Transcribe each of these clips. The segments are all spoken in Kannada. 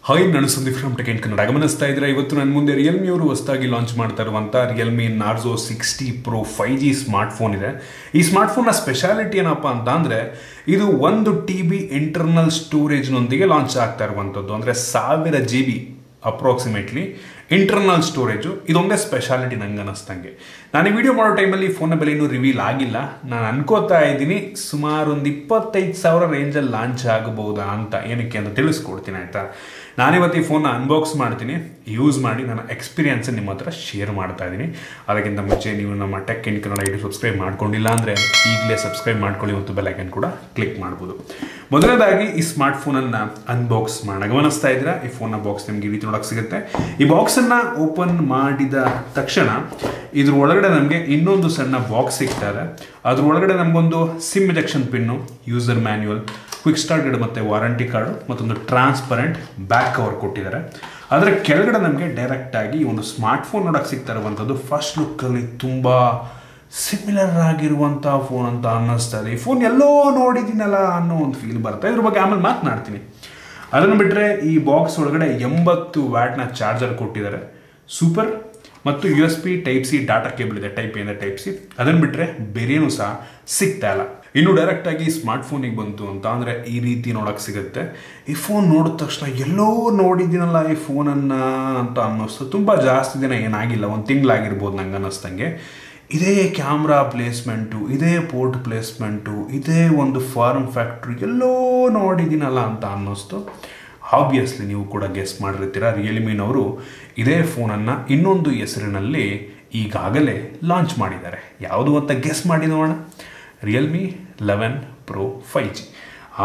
ಹಾಯ್ ನಾನು Sandeep from tech in Kannada ಗಮನಿಸ್ತಾ ಇದ್ರೆ ಇವತ್ತು ನನ್ನ ಮುಂದೆ ರಿಯಲ್ಮಿ ಅವರು ಹೊಸದಾಗಿ ಲಾಂಚ್ ಮಾಡ್ತಾ ಇರುವಂಥ Realme Narzo 60 Pro 5G smartphone ಇದೆ. ಈ ಸ್ಮಾರ್ಟ್ಫೋನ್ನ ಸ್ಪೆಷಾಲಿಟಿ ಏನಪ್ಪ ಅಂತ ಅಂದರೆ ಇದು 1 TB ಇಂಟರ್ನಲ್ ಸ್ಟೋರೇಜ್ನೊಂದಿಗೆ ಲಾಂಚ್ ಆಗ್ತಾ ಇರುವಂಥದ್ದು. ಅಂದರೆ 1000 GB ಅಪ್ರಾಕ್ಸಿಮೇಟ್ಲಿ ಇಂಟರ್ನಲ್ ಸ್ಟೋರೇಜು. ಇದೊಂದೇ ಸ್ಪೆಷಾಲಿಟಿ ನಂಗೆ ಅನ್ನಿಸ್ತಂಗೆ. ನಾನು ಈ ವಿಡಿಯೋ ಮಾಡೋ ಟೈಮಲ್ಲಿ ಫೋನ್ನ ಬೆಲೆ ಇನ್ನೂ ರಿವೀಲ್ ಆಗಿಲ್ಲ. ನಾನು ಅನ್ಕೋತಾ ಇದ್ದೀನಿ ಸುಮಾರು ಒಂದು 25,000 ರೇಂಜಲ್ಲಿ ಲಾಂಚ್ ಆಗಬಹುದಾ ಅಂತ. ಏನಕ್ಕೆ ಅಂತ ತಿಳಿಸ್ಕೊಡ್ತೀನಿ ಆಯಿತಾ. ನಾನಿವತ್ತು ಈ ಫೋನ್ನ ಅನ್ಬಾಕ್ಸ್ ಮಾಡ್ತೀನಿ, ಯೂಸ್ ಮಾಡಿ ನನ್ನ ಎಕ್ಸ್ಪೀರಿಯನ್ಸ್ ನಿಮ್ಮ ಹತ್ರ ಶೇರ್ ಮಾಡ್ತಾ ಇದ್ದೀನಿ. ಅದಕ್ಕಿಂತ ಮುಂಚೆ ನೀವು ನಮ್ಮ tech in Kannada YouTube subscribe ಮಾಡ್ಕೊಂಡಿಲ್ಲ ಅಂದರೆ ಈಗಲೇ ಸಬ್ಸ್ಕ್ರೈಬ್ ಮಾಡ್ಕೊಳ್ಳಿ ಮತ್ತು ಬೆಲ್ ಐಕನ್ ಕೂಡ ಕ್ಲಿಕ್ ಮಾಡ್ಬೋದು. ಮೊದಲನೇದಾಗಿ ಈ ಸ್ಮಾರ್ಟ್ ಫೋನನ್ನು ಅನ್ಬಾಕ್ಸ್ ಮಾಡೋಣ. ಗಮನಿಸ್ತಾ ಇದ್ದೀರಾ ಈ ಫೋನ್ನ ಬಾಕ್ಸ್ ನಿಮಗೆ ಈ ರೀತಿ ನೋಡೋಕೆ ಸಿಗುತ್ತೆ. ಈ ಬಾಕ್ಸನ್ನು ಓಪನ್ ಮಾಡಿದ ತಕ್ಷಣ ಇದ್ರ ಒಳಗಡೆ ನಮಗೆ ಇನ್ನೊಂದು ಸಣ್ಣ ಬಾಕ್ಸ್ ಸಿಗ್ತಾರೆ. ಅದ್ರ ಒಳಗಡೆ ನಮಗೊಂದು sim injection pin, user manual, quick start guide ಮತ್ತು ವಾರಂಟಿ ಕಾರ್ಡು ಮತ್ತೊಂದು ಟ್ರಾನ್ಸ್ಪರೆಂಟ್ ಬ್ಯಾಕ್ ಕವರ್ ಕೊಟ್ಟಿದ್ದಾರೆ. ಅದರ ಕೆಳಗಡೆ ನಮಗೆ ಡೈರೆಕ್ಟಾಗಿ ಒಂದು ಸ್ಮಾರ್ಟ್ಫೋನ್ ನೋಡೋಕೆ ಸಿಗ್ತಾ ಇರುವಂಥದ್ದು. ಫಸ್ಟ್ ಲುಕ್ಕಲ್ಲಿ ತುಂಬ ಸಿಮಿಲರ್ ಆಗಿರುವಂಥ ಫೋನ್ ಅಂತ ಅನ್ನಿಸ್ತಾ ಇದೆ. ಈ ಫೋನ್ ಎಲ್ಲೋ ನೋಡಿದ್ದೀನಲ್ಲ ಅನ್ನೋ ಒಂದು ಫೀಲ್ ಬರುತ್ತೆ. ಇದ್ರ ಬಗ್ಗೆ ಆಮೇಲೆ ಮಾತನಾಡ್ತೀನಿ. ಅದನ್ನು ಬಿಟ್ಟರೆ ಈ ಬಾಕ್ಸ್ ಒಳಗಡೆ 80 ವ್ಯಾಟ್ನ ಚಾರ್ಜರ್ ಕೊಟ್ಟಿದ್ದಾರೆ, ಸೂಪರ್. ಮತ್ತು USB Type-C ಡಾಟಾ ಕೇಬಲ್ ಇದೆ, Type-A ಇಂದ Type-C. ಅದನ್ನು ಬಿಟ್ಟರೆ ಬೇರೇನೂ ಸಹ ಸಿಗ್ತಾ ಇಲ್ಲ. ಇನ್ನು ಡೈರೆಕ್ಟಾಗಿ ಸ್ಮಾರ್ಟ್ ಫೋನಿಗೆ ಬಂತು ಅಂತ ಅಂದರೆ ಈ ರೀತಿ ನೋಡೋಕೆ ಸಿಗುತ್ತೆ. ಈ ಫೋನ್ ನೋಡಿದ ತಕ್ಷಣ ಎಲ್ಲೋ ನೋಡಿದ್ದೀನಲ್ಲ ಈ ಫೋನನ್ನು ಅಂತ ಅನ್ನಿಸ್ತು. ತುಂಬ ಜಾಸ್ತಿ ದಿನ ಏನಾಗಿಲ್ಲ, ಒಂದು ತಿಂಗಳಾಗಿರ್ಬೋದು ನಂಗೆ ಅನ್ನಿಸ್ತಂಗೆ. ಇದೇ ಕ್ಯಾಮ್ರಾ ಪ್ಲೇಸ್ಮೆಂಟು, ಇದೇ ಪೋರ್ಟ್ ಪ್ಲೇಸ್ಮೆಂಟು, ಇದೇ ಒಂದು ಫಾರ್ಮ್ ಫ್ಯಾಕ್ಟ್ರಿ ಎಲ್ಲೋ ನೋಡಿದ್ದೀನಲ್ಲ ಅಂತ ಅನ್ನಿಸ್ತು. ಆಬ್ವಿಯಸ್ಲಿ ನೀವು ಕೂಡ ಗೆಸ್ ಮಾಡಿರ್ತೀರ, ರಿಯಲ್ಮಿನವರು ಇದೇ ಫೋನನ್ನು ಇನ್ನೊಂದು ಹೆಸರಿನಲ್ಲಿ ಈಗಾಗಲೇ ಲಾಂಚ್ ಮಾಡಿದ್ದಾರೆ. ಯಾವುದು ಅಂತ ಗೆಸ್ ಮಾಡಿ ನೋಡೋಣ. Realme 11 Pro 5G.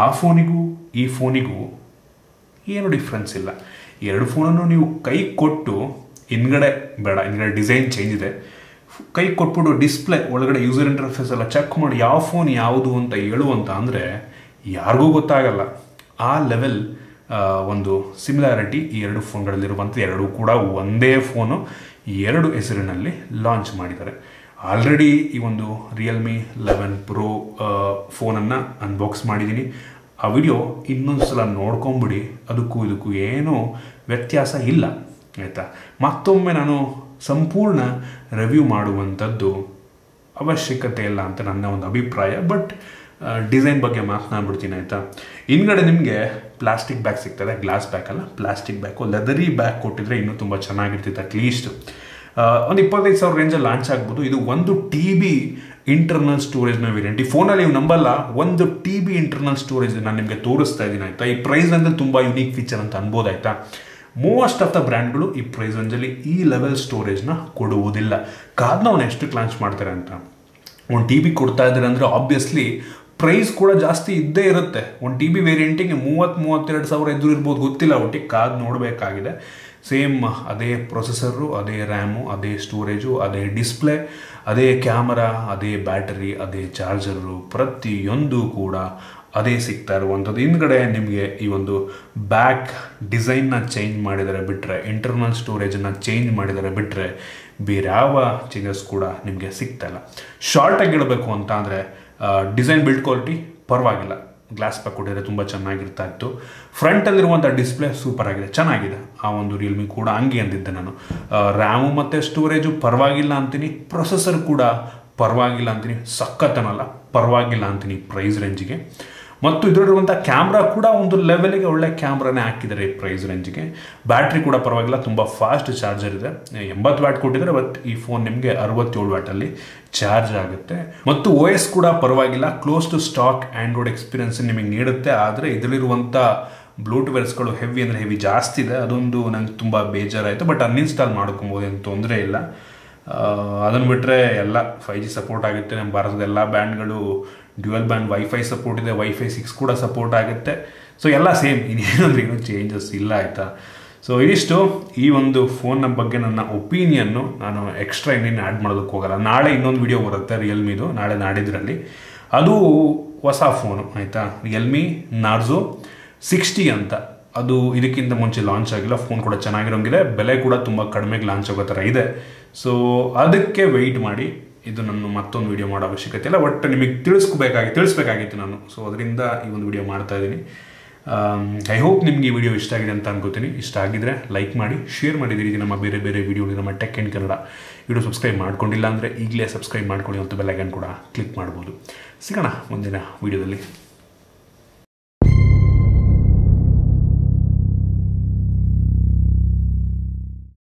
ಆ ಫೋನಿಗೂ ಈ ಫೋನಿಗೂ ಏನು ಡಿಫ್ರೆನ್ಸ್ ಇಲ್ಲ. ಎರಡು ಫೋನನ್ನು ನೀವು ಕೈ ಕೊಟ್ಟು ಹಿಂದ್ಗಡೆ ಬೇಡ, ಹಿಂದ್ಗಡೆ ಡಿಸೈನ್ ಚೇಂಜ್ ಇದೆ, ಕೈ ಕೊಟ್ಬಿಟ್ಟು ಡಿಸ್ಪ್ಲೇ ಒಳಗಡೆ ಯೂಸರ್ ಇಂಟರ್ಫೇಸ್ ಎಲ್ಲ ಚೆಕ್ ಮಾಡಿ ಯಾವ ಫೋನ್ ಯಾವುದು ಅಂತ ಹೇಳುವಂತ ಅಂದರೆ ಯಾರಿಗೂ ಗೊತ್ತಾಗಲ್ಲ. ಆ ಲೆವೆಲ್ ಒಂದು ಸಿಮಿಲಾರಿಟಿ ಈ ಎರಡು ಫೋನ್ಗಳಲ್ಲಿರುವಂಥ. ಎರಡೂ ಕೂಡ ಒಂದೇ ಫೋನು, ಎರಡು ಹೆಸರಿನಲ್ಲಿ ಲಾಂಚ್ ಮಾಡಿದ್ದಾರೆ. ಆಲ್ರೆಡಿ ಈ ಒಂದು ರಿಯಲ್ಮಿ 11 Pro ಫೋನನ್ನು ಅನ್ಬಾಕ್ಸ್ ಮಾಡಿದ್ದೀನಿ. ಆ ವಿಡಿಯೋ ಇನ್ನೊಂದು ಸಲ ನೋಡ್ಕೊಂಬಿಡಿ. ಅದಕ್ಕೂ ಇದಕ್ಕೂ ಏನೂ ವ್ಯತ್ಯಾಸ ಇಲ್ಲ ಆಯಿತಾ. ಮತ್ತೊಮ್ಮೆ ನಾನು ಸಂಪೂರ್ಣ ರಿವ್ಯೂ ಮಾಡುವಂಥದ್ದು ಅವಶ್ಯಕತೆ ಇಲ್ಲ ಅಂತ ನನ್ನ ಒಂದು ಅಭಿಪ್ರಾಯ. ಬಟ್ ಡಿಸೈನ್ ಬಗ್ಗೆ ಮಾತನಾಡ್ಬಿಡ್ತೀನಿ ಆಯಿತಾ. ಹಿಂದ್ಗಡೆ ನಿಮಗೆ ಪ್ಲಾಸ್ಟಿಕ್ ಬ್ಯಾಗ್ ಸಿಗ್ತದೆ, ಗ್ಲಾಸ್ ಬ್ಯಾಗ್ ಅಲ್ಲ, ಪ್ಲಾಸ್ಟಿಕ್ ಬ್ಯಾಗು. ಲೆದರಿ ಬ್ಯಾಗ್ ಕೊಟ್ಟಿದ್ರೆ ಇನ್ನೂ ತುಂಬ ಚೆನ್ನಾಗಿರ್ತಿತ್ತು. ಅಟ್ಲೀಸ್ಟ್ ಒಂದು 25,000 ರೇಂಜಲ್ಲಿ ಲಾಂಚ್ ಆಗ್ಬೋದು. ಇದು 1 TB ಇಂಟರ್ನಲ್ ಸ್ಟೋರೇಜ್ನ ವೇರಿಯಂಟ್. ಈ ಫೋನಲ್ಲಿ ನೀವು ನಂಬಲ್ಲ, 1 TB ಇಂಟರ್ನಲ್ ಸ್ಟೋರೇಜ್ ನಾನು ನಿಮಗೆ ತೋರಿಸ್ತಾ ಇದ್ದೀನಿ ಆಯಿತಾ. ಈ ಪ್ರೈಸ್ ರೇಂಜಲ್ಲಿ ತುಂಬ ಯುನೀಕ್ ಫೀಚರ್ ಅಂತ ಅನ್ಬೋದು ಆಯಿತಾ. ಮೋಸ್ಟ್ ಆಫ್ ದ ಬ್ರ್ಯಾಂಡ್ಗಳು ಈ ಪ್ರೈಸ್ ರೇಂಜಲ್ಲಿ ಈ ಲೆವೆಲ್ ಸ್ಟೋರೇಜ್ನ ಕೊಡುವುದಿಲ್ಲ. ಕಾರಣ ಅವ್ನು ಎಷ್ಟಕ್ಕೆ ಲಾಂಚ್ ಮಾಡ್ತಾರೆ ಅಂತ. 1 TB ಕೊಡ್ತಾ ಇದ್ದಾರೆ ಅಂದರೆ ಆಬ್ವಿಯಸ್ಲಿ ಪ್ರೈಸ್ ಕೂಡ ಜಾಸ್ತಿ ಇದ್ದೇ ಇರುತ್ತೆ. 1 TB ವೇರಿಯಂಟಿಗೆ 30-32 ಸಾವಿರ ಎದುರು ಇರ್ಬೋದು, ಗೊತ್ತಿಲ್ಲ. ಒಟ್ಟಿಗೆ ಕಾದು ನೋಡಬೇಕಾಗಿದೆ. ಸೇಮ್ ಅದೇ ಪ್ರೊಸೆಸರು, ಅದೇ ರ್ಯಾಮು, ಅದೇ ಸ್ಟೋರೇಜು, ಅದೇ ಡಿಸ್ಪ್ಲೇ, ಅದೇ ಕ್ಯಾಮರಾ, ಅದೇ ಬ್ಯಾಟರಿ, ಅದೇ ಚಾರ್ಜರು, ಪ್ರತಿಯೊಂದು ಕೂಡ ಅದೇ ಸಿಗ್ತಾ ಇರುವಂಥದ್ದು. ಹಿಂದ್ಗಡೆ ನಿಮಗೆ ಈ ಒಂದು ಬ್ಯಾಕ್ ಡಿಸೈನ್ನ ಚೇಂಜ್ ಮಾಡಿದರೆ ಬಿಟ್ಟರೆ, ಇಂಟರ್ನಲ್ ಸ್ಟೋರೇಜನ್ನು ಚೇಂಜ್ ಮಾಡಿದರೆ ಬಿಟ್ಟರೆ ಬೇರೆ ಯಾವ ಚೇಂಜಸ್ ಕೂಡ ನಿಮಗೆ ಸಿಗ್ತಾ ಇಲ್ಲ. ಶಾರ್ಟಾಗಿ ಹೇಳಬೇಕು ಅಂತ ಅಂದರೆ ಡಿಸೈನ್ ಬಿಲ್ಡ್ ಕ್ವಾಲಿಟಿ ಪರವಾಗಿಲ್ಲ. ಗ್ಲಾಸ್ ಬ್ಯಾಕ್ ಕೊಟ್ಟಿದ್ರೆ ತುಂಬ ಚೆನ್ನಾಗಿರ್ತಾ ಇತ್ತು. ಫ್ರಂಟಲ್ಲಿರುವಂಥ ಡಿಸ್ಪ್ಲೇ ಸೂಪರ್ ಆಗಿದೆ, ಚೆನ್ನಾಗಿದೆ. ಆ ಒಂದು ರಿಯಲ್ಮಿ ಕೂಡ ಹಂಗೆ ಅಂದಿದ್ದೆ ನಾನು. ರ್ಯಾಮು ಮತ್ತು ಸ್ಟೋರೇಜು ಪರವಾಗಿಲ್ಲ ಅಂತೀನಿ, ಪ್ರೊಸೆಸರ್ ಕೂಡ ಪರವಾಗಿಲ್ಲ ಅಂತೀನಿ, ಸಖತ್ತನಲ್ಲ ಪರವಾಗಿಲ್ಲ ಅಂತೀನಿ ಪ್ರೈಸ್ ರೇಂಜಿಗೆ. ಮತ್ತು ಇದರಲ್ಲಿರುವಂಥ ಕ್ಯಾಮ್ರಾ ಕೂಡ ಒಂದು ಲೆವೆಲಿಗೆ ಒಳ್ಳೆ ಕ್ಯಾಮ್ರಾನೇ ಹಾಕಿದ್ದಾರೆ ಈ ಪ್ರೈಸ್ ರೇಂಜಿಗೆ. ಬ್ಯಾಟ್ರಿ ಕೂಡ ಪರವಾಗಿಲ್ಲ, ತುಂಬ ಫಾಸ್ಟ್ ಚಾರ್ಜರ್ ಇದೆ. 80 ವ್ಯಾಟ್ ಕೊಟ್ಟಿದ್ದಾರೆ, ಬಟ್ ಈ ಫೋನ್ ನಿಮಗೆ 67 ವ್ಯಾಟಲ್ಲಿ ಚಾರ್ಜ್ ಆಗುತ್ತೆ. ಮತ್ತು OS ಕೂಡ ಪರವಾಗಿಲ್ಲ, close to stock Android experience ನಿಮಗೆ ನೀಡುತ್ತೆ. ಆದರೆ ಇದರಲ್ಲಿರುವಂಥ ಬ್ಲೂಟೂತ್ವೇರ್ಸ್ಗಳು ಹೆವಿ ಅಂದರೆ ಹೆವಿ ಜಾಸ್ತಿ ಇದೆ. ಅದೊಂದು ನಂಗೆ ತುಂಬ ಬೇಜಾರಾಯಿತು. ಬಟ್ ಅನ್ಇನ್ಸ್ಟಾಲ್ ಮಾಡ್ಕೊಬೋದು, ಏನು ತೊಂದರೆ ಇಲ್ಲ. ಅದನ್ನು ಬಿಟ್ಟರೆ ಎಲ್ಲ 5G ಸಪೋರ್ಟ್ ಆಗುತ್ತೆ. ನಮ್ಮ ಭಾರತದ ಎಲ್ಲ ಬ್ಯಾಂಡ್ಗಳು ಡ್ಯುಯಲ್ ಬ್ಯಾಂಡ್ ವೈಫೈ ಸಪೋರ್ಟ್ ಇದೆ, ವೈಫೈ 6 ಕೂಡ ಸಪೋರ್ಟ್ ಆಗುತ್ತೆ. ಸೊ ಎಲ್ಲ ಸೇಮ್, ಇನ್ನೇನಂದ್ರೆ ಏನೂ ಚೇಂಜಸ್ ಇಲ್ಲ ಆಯಿತಾ. ಸೊ ಇದಿಷ್ಟು ಈ ಒಂದು ಫೋನ್ನ ಬಗ್ಗೆ ನನ್ನ ಒಪಿನಿಯನ್ನು. ನಾನು ಎಕ್ಸ್ಟ್ರಾ ಇನ್ನೇನು ಆ್ಯಡ್ ಮಾಡೋದಕ್ಕೆ ಹೋಗಲ್ಲ. ನಾಳೆ ಇನ್ನೊಂದು ವಿಡಿಯೋ ಬರುತ್ತೆ ರಿಯಲ್ಮಿದು, ನಾಳೆ ನಾಡಿದ್ರಲ್ಲಿ. ಅದು ಹೊಸ ಫೋನು ಆಯಿತಾ, ರಿಯಲ್ಮಿ ನಾರ್ಜೋ 60 ಅಂತ. ಅದು ಇದಕ್ಕಿಂತ ಮುಂಚೆ ಲಾಂಚ್ ಆಗಿಲ್ಲ. ಫೋನ್ ಕೂಡ ಚೆನ್ನಾಗಿರೋಂಗಿದೆ, ಬೆಲೆ ಕೂಡ ತುಂಬ ಕಡಿಮೆಗೆ ಲಾಂಚ್ ಆಗೋ ಥರ ಇದೆ. ಸೊ ಅದಕ್ಕೆ ವೆಯ್ಟ್ ಮಾಡಿ. ಇದು ನಾನು ಮತ್ತೊಂದು ವಿಡಿಯೋ ಮಾಡೋ ಅವಶ್ಯಕತೆ ಇಲ್ಲ, ಬಟ್ ನಿಮಗೆ ತಿಳಿಸ್ಬೇಕಾಗಿತ್ತು ನಾನು. ಸೊ ಅದರಿಂದ ಈ ಒಂದು ವಿಡಿಯೋ ಮಾಡ್ತಾ ಇದ್ದೀನಿ. ಐ ಹೋಪ್ ನಿಮಗೆ ಈ ವಿಡಿಯೋ ಇಷ್ಟ ಆಗಿದೆ ಅಂತ ಅನ್ಕೋತೀನಿ. ಇಷ್ಟ ಆಗಿದ್ರೆ ಲೈಕ್ ಮಾಡಿ, ಶೇರ್ ಮಾಡಿದ್ದೀರಿ. ನಮ್ಮ ಬೇರೆ ಬೇರೆ ವಿಡಿಯೋಗಳು ನಮ್ಮ tech and Kannada video subscribe ಮಾಡ್ಕೊಂಡಿಲ್ಲ ಅಂದರೆ ಈಗಲೇ ಸಬ್ಸ್ಕ್ರೈಬ್ ಮಾಡ್ಕೊಳ್ಳಿ ಮತ್ತು ಬೆಲ್ ಐಕಾನ್ ಕೂಡ ಕ್ಲಿಕ್ ಮಾಡ್ಬೋದು. ಸಿಗೋಣ ಮುಂದಿನ ವಿಡಿಯೋದಲ್ಲಿ.